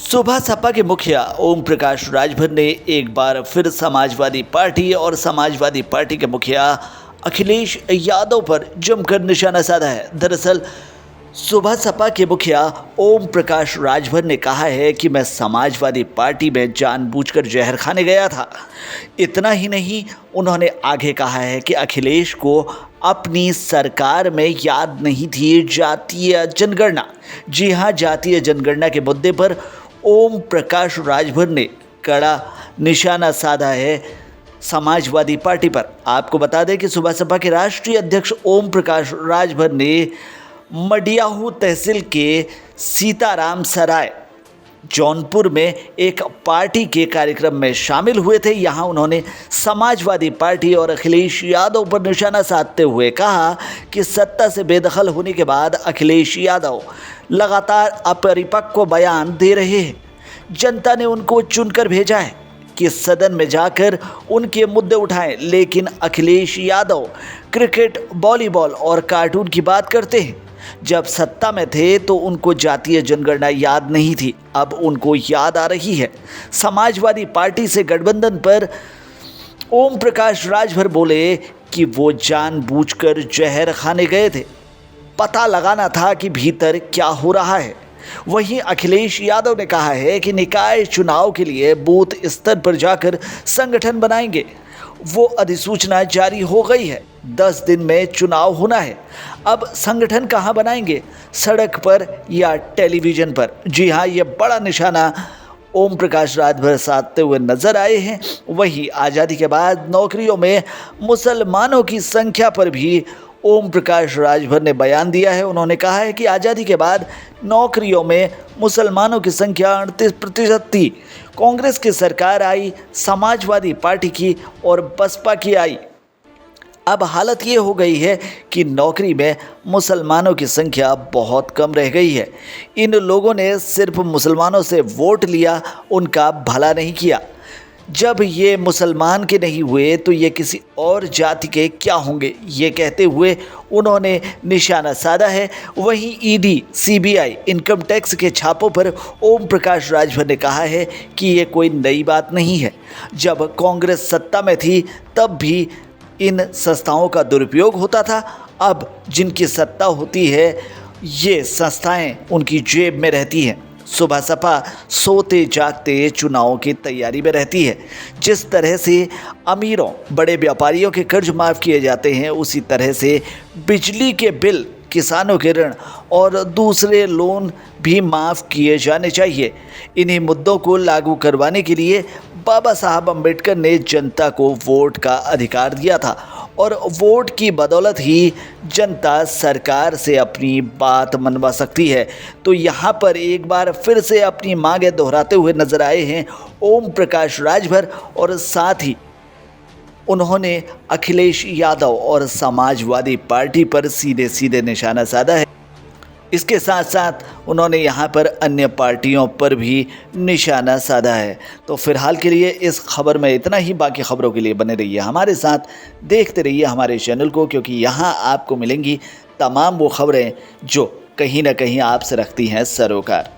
सुबह सपा के मुखिया ओम प्रकाश राजभर ने एक बार फिर समाजवादी पार्टी और समाजवादी पार्टी के मुखिया अखिलेश यादव पर जमकर निशाना साधा है। दरअसल सुबह सपा के मुखिया ओम प्रकाश राजभर ने कहा है कि मैं समाजवादी पार्टी में जानबूझकर जहर खाने गया था। इतना ही नहीं, उन्होंने आगे कहा है कि अखिलेश को अपनी सरकार में याद नहीं थी जातीय जनगणना। जी हाँ, जातीय जनगणना के मुद्दे पर ओम प्रकाश राजभर ने कड़ा निशाना साधा है समाजवादी पार्टी पर। आपको बता दें कि सुबह सपा के राष्ट्रीय अध्यक्ष ओम प्रकाश राजभर ने मडियाहू तहसील के सीताराम सराय जौनपुर में एक पार्टी के कार्यक्रम में शामिल हुए थे। यहाँ उन्होंने समाजवादी पार्टी और अखिलेश यादव पर निशाना साधते हुए कहा कि सत्ता से बेदखल होने के बाद अखिलेश यादव लगातार अपरिपक्व बयान दे रहे हैं। जनता ने उनको चुनकर भेजा है कि सदन में जाकर उनके मुद्दे उठाएं, लेकिन अखिलेश यादव क्रिकेट, वॉलीबॉल और कार्टून की बात करते हैं। जब सत्ता में थे तो उनको जातीय जनगणना याद नहीं थी, अब उनको याद आ रही है। समाजवादी पार्टी से गठबंधन पर ओम प्रकाश राजभर बोले कि वो जानबूझकर जहर खाने गए थे, पता लगाना था कि भीतर क्या हो रहा है। वहीं अखिलेश यादव ने कहा है कि निकाय चुनाव के लिए बूथ स्तर पर जाकर संगठन बनाएंगे। वो अधिसूचना जारी हो गई है, 10 दिन में चुनाव होना है। अब संगठन कहाँ बनाएंगे, सड़क पर या टेलीविज़न पर? जी हाँ, ये बड़ा निशाना ओम प्रकाश राजभर साधते हुए नजर आए हैं। वहीं आज़ादी के बाद नौकरियों में मुसलमानों की संख्या पर भी ओम प्रकाश राजभर ने बयान दिया है। उन्होंने कहा है कि आज़ादी के बाद नौकरियों में मुसलमानों की संख्या 38% थी। कांग्रेस की सरकार आई, समाजवादी पार्टी की और बसपा की आई। अब हालत ये हो गई है कि नौकरी में मुसलमानों की संख्या बहुत कम रह गई है। इन लोगों ने सिर्फ मुसलमानों से वोट लिया, उनका भला नहीं किया। जब ये मुसलमान के नहीं हुए तो ये किसी और जाति के क्या होंगे, ये कहते हुए उन्होंने निशाना साधा है। वहीं ईडी, सीबीआई, इनकम टैक्स के छापों पर ओम प्रकाश राजभर ने कहा है कि ये कोई नई बात नहीं है। जब कांग्रेस सत्ता में थी तब भी इन संस्थाओं का दुरुपयोग होता था। अब जिनकी सत्ता होती है ये संस्थाएं उनकी जेब में रहती हैं। सुबह सपा सोते जागते चुनाव की तैयारी में रहती है। जिस तरह से अमीरों, बड़े व्यापारियों के कर्ज माफ़ किए जाते हैं, उसी तरह से बिजली के बिल, किसानों के ऋण और दूसरे लोन भी माफ़ किए जाने चाहिए। इन्हीं मुद्दों को लागू करवाने के लिए बाबा साहब अम्बेडकर ने जनता को वोट का अधिकार दिया था और वोट की बदौलत ही जनता सरकार से अपनी बात मनवा सकती है। तो यहाँ पर एक बार फिर से अपनी मांगें दोहराते हुए नजर आए हैं ओम प्रकाश राजभर और साथ ही उन्होंने अखिलेश यादव और समाजवादी पार्टी पर सीधे सीधे निशाना साधा है। इसके साथ साथ उन्होंने यहाँ पर अन्य पार्टियों पर भी निशाना साधा है। तो फिलहाल के लिए इस खबर में इतना ही। बाकी खबरों के लिए बने रहिए हमारे साथ, देखते रहिए हमारे चैनल को, क्योंकि यहाँ आपको मिलेंगी तमाम वो खबरें जो कहीं ना कहीं आपसे रखती हैं सरोकार।